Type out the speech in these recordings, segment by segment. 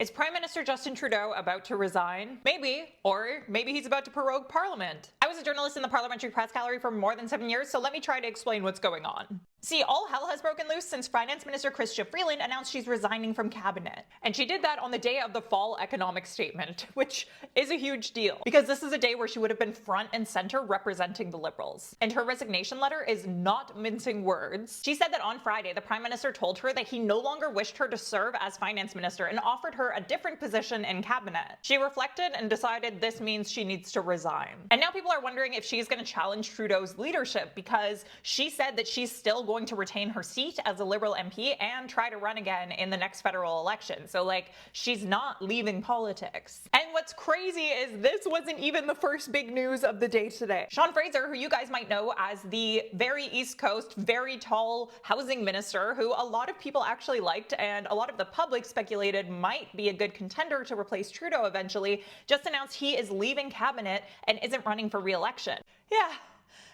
Is Prime Minister Justin Trudeau about to resign? Maybe, or maybe he's about to prorogue Parliament. I was a journalist in the parliamentary press gallery for more than 7 years, so let me try to explain what's going on. See, all hell has broken loose since Finance Minister Chrystia Freeland announced she's resigning from cabinet. And she did that on the day of the fall economic statement, which is a huge deal, because this is a day where she would have been front and center representing the Liberals. And her resignation letter is not mincing words. She said that on Friday, the Prime Minister told her that he no longer wished her to serve as Finance Minister and offered her a different position in cabinet. She reflected and decided this means she needs to resign. And now people are wondering if she's going to challenge Trudeau's leadership, because she said that she's still going to retain her seat as a Liberal MP and try to run again in the next federal election. So like, she's not leaving politics. And what's crazy is this wasn't even the first big news of the day today. Sean Fraser, who you guys might know as the very East Coast, very tall housing minister, who a lot of people actually liked and a lot of the public speculated might be a good contender to replace Trudeau eventually, just announced he is leaving cabinet and isn't running for re-election. Yeah.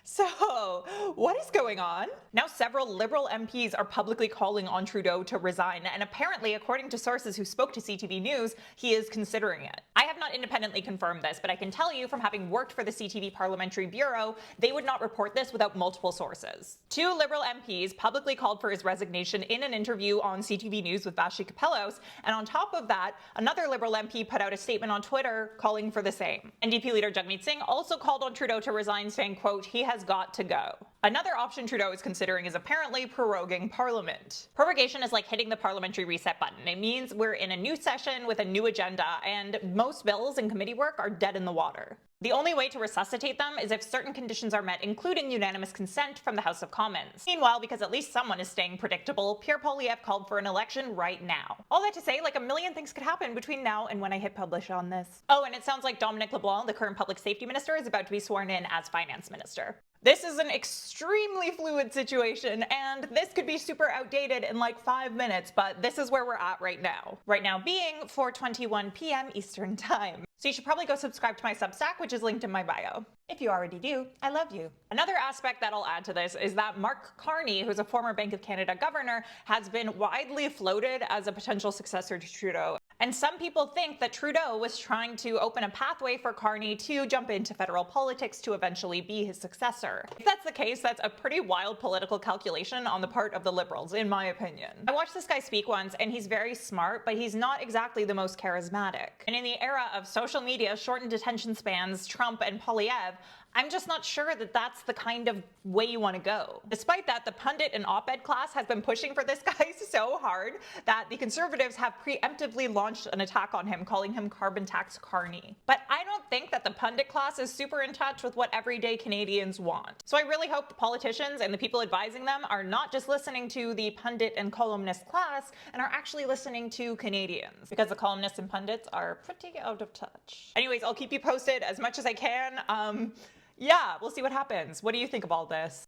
So, what is going on? Now several Liberal MPs are publicly calling on Trudeau to resign, and apparently, according to sources who spoke to CTV News, he is considering it. I have not independently confirmed this, but I can tell you from having worked for the CTV Parliamentary Bureau, they would not report this without multiple sources. 2 Liberal MPs publicly called for his resignation in an interview on CTV News with Vassy Kapelos, and on top of that, another Liberal MP put out a statement on Twitter calling for the same. NDP leader Jagmeet Singh also called on Trudeau to resign, saying, quote, "He has got to go." Another option Trudeau is considering is apparently proroguing Parliament. Prorogation is like hitting the parliamentary reset button. It means we're in a new session with a new agenda, and most bills and committee work are dead in the water. The only way to resuscitate them is if certain conditions are met, including unanimous consent from the House of Commons. Meanwhile, because at least someone is staying predictable, Pierre Poilievre called for an election right now. All that to say, like, a million things could happen between now and when I hit publish on this. Oh, and it sounds like Dominic LeBlanc, the current public safety minister, is about to be sworn in as finance minister. This is an extremely fluid situation, and this could be super outdated in like 5 minutes, but this is where we're at right now. Right now being 4:21 p.m. Eastern Time. So you should probably go subscribe to my Substack, which is linked in my bio. If you already do, I love you. Another aspect that I'll add to this is that Mark Carney, who's a former Bank of Canada governor, has been widely floated as a potential successor to Trudeau. And some people think that Trudeau was trying to open a pathway for Carney to jump into federal politics to eventually be his successor. If that's the case, that's a pretty wild political calculation on the part of the Liberals, in my opinion. I watched this guy speak once, and he's very smart, but he's not exactly the most charismatic. And in the era of social media, shortened detention spans, Trump and Poilievre, I'm just not sure that that's the kind of way you want to go. Despite that, the pundit and op-ed class has been pushing for this guy so hard that the Conservatives have preemptively launched an attack on him, calling him carbon tax Carney. But I don't think that the pundit class is super in touch with what everyday Canadians want. So I really hope the politicians and the people advising them are not just listening to the pundit and columnist class and are actually listening to Canadians, because the columnists and pundits are pretty out of touch. Anyways, I'll keep you posted as much as I can. Yeah, we'll see what happens. What do you think of all this?